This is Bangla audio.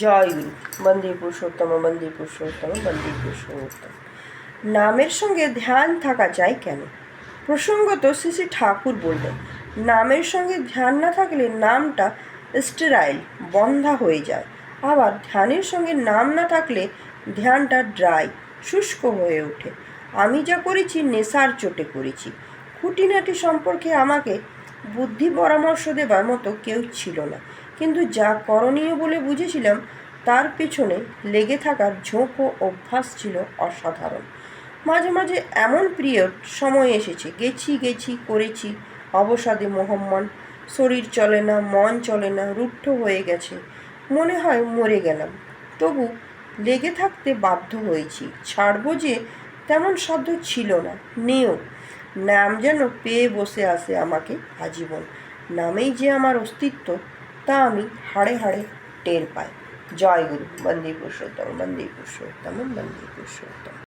জয় গুরু। বন্দে পুরুষোত্তম, বন্দে পুরুষোত্তম, বন্দে পুরুষোত্তম। নামের সঙ্গে ধ্যান থাকা চাই কেন? প্রসঙ্গত শ্রী শ্রী ঠাকুর বললেন, নামের সঙ্গে ধ্যান না থাকলে নামটা স্টেরাইল, বন্ধা হয়ে যায়। আবার ধ্যানের সঙ্গে নাম না থাকলে ধ্যানটা ড্রাই, শুষ্ক হয়ে ওঠে। আমি যা করেছি নেশার চোটে করেছি। খুঁটিনাটি সম্পর্কে আমাকে বুদ্ধি পরামর্শ দেবার মতো কেউ ছিল না, কিন্তু যা করণীয় বলে বুঝেছিলাম তার পেছনে লেগে থাকার ঝোঁক ও অভ্যাস ছিল অসাধারণ। মাঝে মাঝে এমন পিরিয়ড সময় এসেছে, গেছি করেছি, অবসাদে মোহম্মন, শরীর চলে না, মন চলে না, রুদ্ধ হয়ে গেছে, মনে হয় মরে গেলাম। তবু লেগে থাকতে বাধ্য হয়েছি। ছাড়বো যে তেমন সাধ্য ছিল না, নেও। নাম যেন পেয়ে বসে আসে আমাকে আজীবন। নামেই যে আমার অস্তিত্ব তা আমি হাড়ে হাড়ে টের পাই। জয় গুরু। বন্দে পুরুষোত্তম, বন্দে পুরুষোত্তম, বন্দে পুরুষোত্তম।